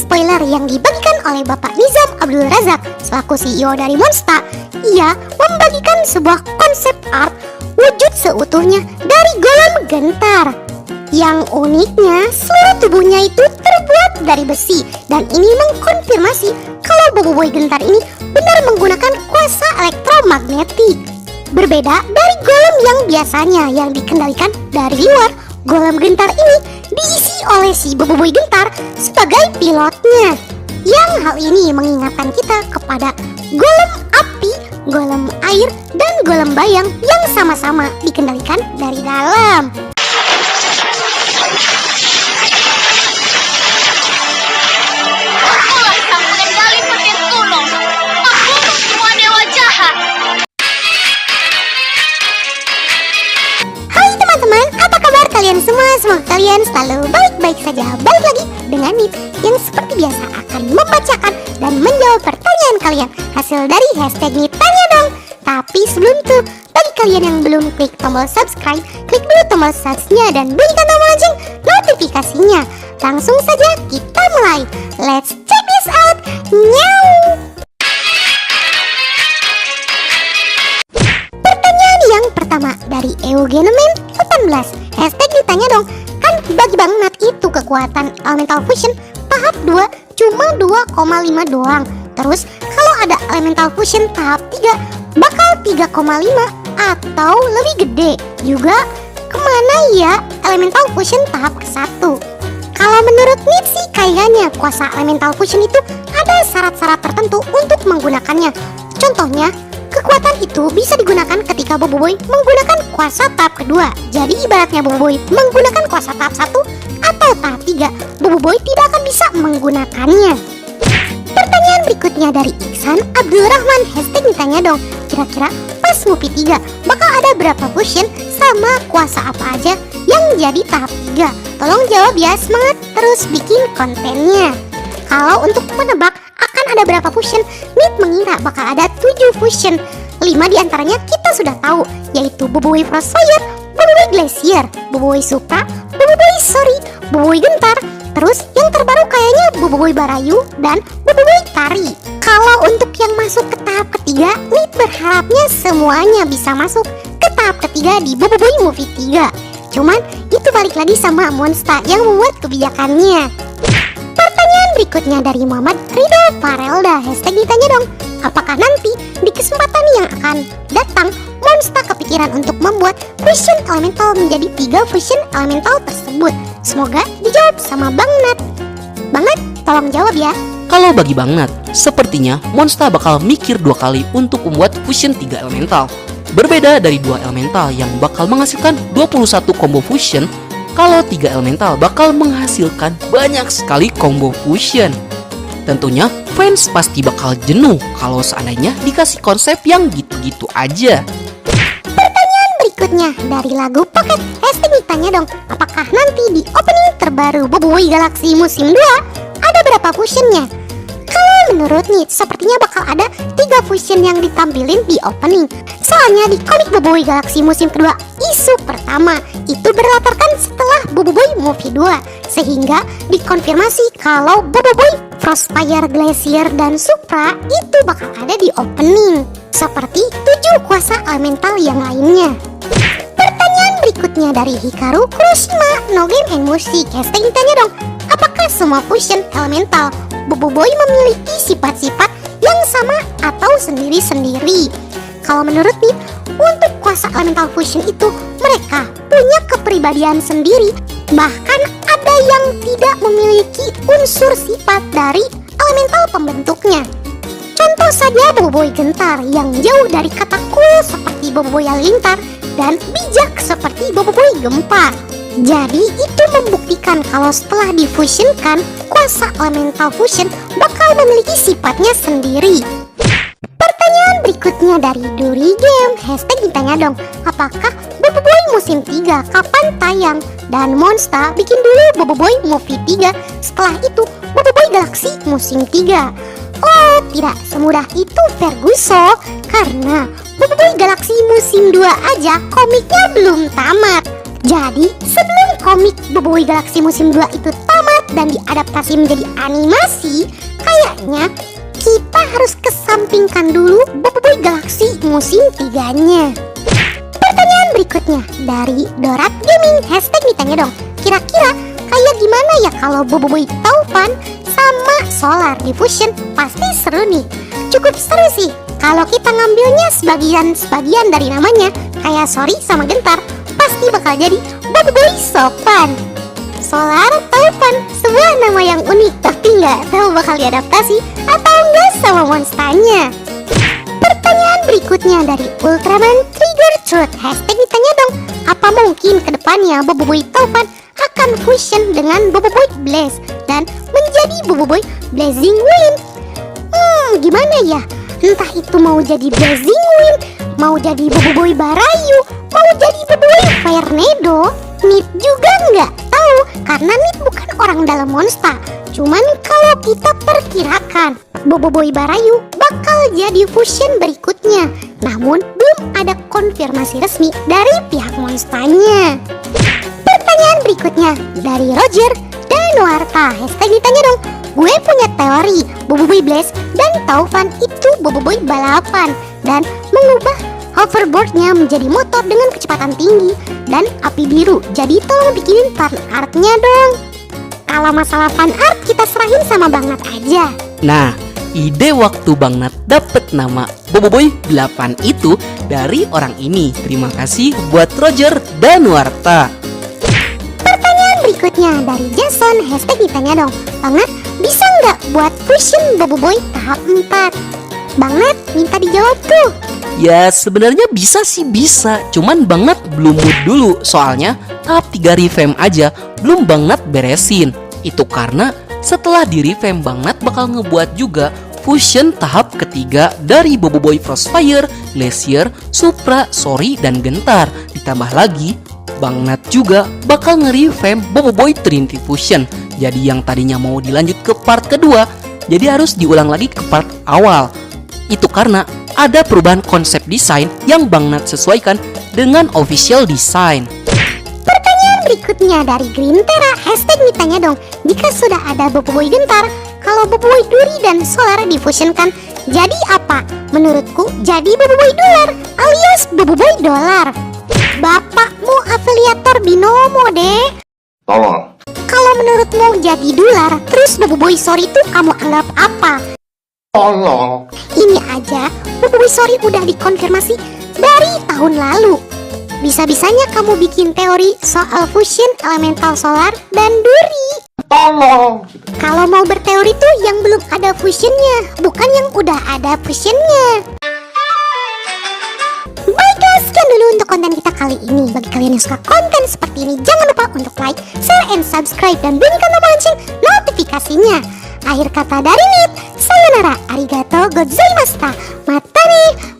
spoiler yang dibagikan oleh Bapak Nizam Abdul Razak selaku CEO dari Monsta. Ia membagikan sebuah konsep art wujud seutuhnya dari golem gentar. Yang uniknya, seluruh tubuhnya itu terbuat dari besi, dan ini mengkonfirmasi kalau Boboiboy Gentar ini benar menggunakan kuasa elektromagnetik. Berbeda dari golem yang biasanya yang dikendalikan dari luar, golem gentar ini diisi oleh si Boboiboy Gentar sebagai pilotnya. Yang hal ini mengingatkan kita kepada golem api, golem air, dan golem bayang yang sama-sama dikendalikan dari dalam. Kalian semua, semoga kalian selalu baik-baik saja. Balik lagi dengan Nip yang seperti biasa akan membacakan dan menjawab pertanyaan kalian hasil dari hashtag Nip Tanya Dong. Tapi sebelum itu, bagi kalian yang belum klik tombol subscribe, klik dulu tombol subscribe-nya dan bunyikan tombol lonceng notifikasinya. Langsung saja kita mulai. Let's check this out. Nyaw. Pertanyaan yang pertama dari Eugenemen 18. Hashtag ditanya dong, kan bagi Bang Nat itu kekuatan elemental fusion tahap 2 cuma 2,5 doang. Terus kalau ada elemental fusion tahap 3 bakal 3,5 atau lebih gede. Juga kemana ya elemental fusion tahap ke-1? Kalau menurut Nip sih kayaknya kuasa elemental fusion itu ada syarat-syarat tertentu untuk menggunakannya. Contohnya, kekuatan itu bisa digunakan ketika Boboiboy menggunakan kuasa tahap kedua. Jadi ibaratnya Boboiboy menggunakan kuasa tahap 1 atau tahap 3, Boboiboy tidak akan bisa menggunakannya. Pertanyaan berikutnya dari Iksan Abdul Rahman. Hashtag ditanya dong, kira-kira pas movie 3 bakal ada berapa fusion sama kuasa apa aja yang jadi tahap 3? Tolong jawab ya, semangat terus bikin kontennya. Kalau untuk menebak akan ada berapa fusion, Nip mengira bakal ada 7 fusion. 5 diantaranya kita sudah tahu, yaitu Boboiboy Frostfire, Boboiboy Glacier, Boboiboy Supra, Boboiboy Sori, Boboiboy Gentar. Terus yang terbaru kayaknya Boboiboy Barayu dan Boboiboy Tari. Kalau untuk yang masuk ke tahap ketiga, Nip berharapnya semuanya bisa masuk ke tahap ketiga di Boboiboy Movie 3. Cuman itu balik lagi sama Monsta yang membuat kebijakannya. Pertanyaan berikutnya dari Muhammad Ridho Farelda. Hashtag ditanya dong, apakah nanti di kesempatan yang akan datang Monsta kepikiran untuk membuat fusion elemental menjadi 3 fusion elemental tersebut? Semoga dijawab sama Bang Nat. Bang Nat, tolong jawab ya. Kalau bagi Bang Nat, sepertinya Monsta bakal mikir 2 kali untuk membuat fusion 3 elemental. Berbeda dari 2 elemental yang bakal menghasilkan 21 combo fusion, kalau 3 elemental bakal menghasilkan banyak sekali combo fusion. Tentunya fans pasti bakal jenuh kalau seandainya dikasih konsep yang gitu-gitu aja. Pertanyaan berikutnya dari lagu Pocket. Hashtag ditanya dong, apakah nanti di opening terbaru Boboiboy Galaxy musim 2 ada berapa fusionnya? Kalau menurut Nit, sepertinya bakal ada 3 fusion yang ditampilin di opening. Soalnya di komik Boboiboy Galaxy musim kedua, isu pertama itu berlatarkan setelah Boboiboy Movie 2, sehingga dikonfirmasi kalau Boboiboy Frostfire, Glacier, dan Supra itu bakal ada di opening, seperti 7 kuasa elemental yang lainnya. Pertanyaan berikutnya dari Hikaru Kuroshima, No Game and Music. Hashtag ditanya dong, apakah semua fusion elemental Boboiboy memiliki sifat-sifat yang sama atau sendiri-sendiri? Kalau menurut Nip, untuk kuasa elemental fusion itu mereka punya kepribadian sendiri. Bahkan ada yang tidak memiliki unsur sifat dari elemental pembentuknya. Contoh saja Boboiboy Gentar yang jauh dari kata cool seperti Boboiboy Halilintar dan bijak seperti Boboiboy Gempa. Jadi itu membuktikan kalau setelah difusionkan, kuasa elemental fusion bakal memiliki sifatnya sendiri. Pertanyaan berikutnya dari Duri Game. Hashtag ditanya dong, apakah Boboiboy musim 3 kapan tayang? Dan Monsta bikin dulu Boboiboy Movie 3, setelah itu Boboiboy Galaxy musim 3. Oh, tidak semudah itu Ferguson, karena Boboiboy Galaxy musim 2 aja komiknya belum tamat. Jadi sebelum komik Boboiboy Galaxy musim 2 itu tamat, dan diadaptasi menjadi animasi, kayaknya kita harus kesampingkan dulu Boboiboy Galaxy musim 3-nya. Pertanyaan berikutnya dari Dorat Gaming, hashtag ditanya dong, kira-kira kayak gimana ya kalau Boboiboy Taufan sama Solar Diffusion? Pasti seru nih. Cukup seru sih kalau kita ngambilnya sebagian dari namanya, kayak Sori sama Gentar, pasti bakal jadi Boboiboy Sopan. Solar Taufan, sebuah nama yang unik, tapi nggak tahu bakal diadaptasi atau enggak sama monsternya. Pertanyaan berikutnya dari Ultraman Trigger Truth, hashtag ditanya dong, apa mungkin kedepannya Boboiboy Taufan akan fusion dengan Boboiboy Blaze dan menjadi Boboiboy Blazing Wind? Gimana ya? Entah itu mau jadi Blazing Wind, mau jadi Boboiboy Barayu, mau jadi Boboiboy Firenado, Nit juga nggak tahu karena Nit bukan orang dalam monster. Cuman kalau kita perkirakan Boboiboy Barayu bakal jadi fusion berikutnya, namun belum ada konfirmasi resmi dari pihak monsternya. Pertanyaan berikutnya dari Roger Danuarta, hashtag ditanya dong, gue punya teori Boboiboy Blaze dan Taufan itu Boboiboy balapan dan mengubah hoverboardnya menjadi motor dengan kecepatan tinggi dan api biru. Jadi tolong bikinin fan artnya dong. Kalau masalah fan art kita serahin sama Bang Nat aja. Nah, ide waktu Bang Nat dapet nama Boboiboy 8 itu dari orang ini. Terima kasih buat Roger Danuarta. Pertanyaan berikutnya dari Jason, hashtag ditanya dong, Bang Nat bisa nggak buat fusion Boboiboy tahap 4? Bang Nat minta dijawab tuh. Ya sebenarnya bisa sih bisa, cuman Bang Nat belum mood dulu. Soalnya tahap 3 revamp aja belum Bang Nat beresin. Itu karena setelah di revamp Bang Nat bakal ngebuat juga fusion tahap ketiga dari Boboiboy Frostfire, Glacier, Supra, Sori, dan Gentar. Ditambah lagi Bang Nat juga bakal nge-revamp Boboiboy Trinity Fusion. Jadi yang tadinya mau dilanjut ke part kedua, jadi harus diulang lagi ke part awal. Itu karena ada perubahan konsep desain yang Bang Nat sesuaikan dengan official design. Pertanyaan berikutnya dari Green Terra, hashtag ditanya dong, jika sudah ada Boboiboy Gentar, kalau Boboiboy Duri dan Solar difusionkan, jadi apa? Menurutku jadi Boboiboy Dolar alias Boboiboy Dolar. Bapakmu afiliator binomo deh. Tolong. Kalau menurutmu jadi dolar, terus Boboiboy Sori itu kamu anggap apa? Tolong. Ini aja Boboiboy Sori udah dikonfirmasi dari tahun lalu. Bisa-bisanya kamu bikin teori soal fusion elemental solar dan duri. Tolong. Kalau mau berteori tuh yang belum ada fusionnya, bukan yang udah ada fusionnya. Baiklah, sekian dulu untuk konten kita kali ini. Bagi kalian yang suka konten seperti ini, jangan lupa untuk like, share, and subscribe, dan bunyikan tombol lonceng notifikasinya. Akhir kata dari Nit, sayonara, arigato gozaimashita, mata nih.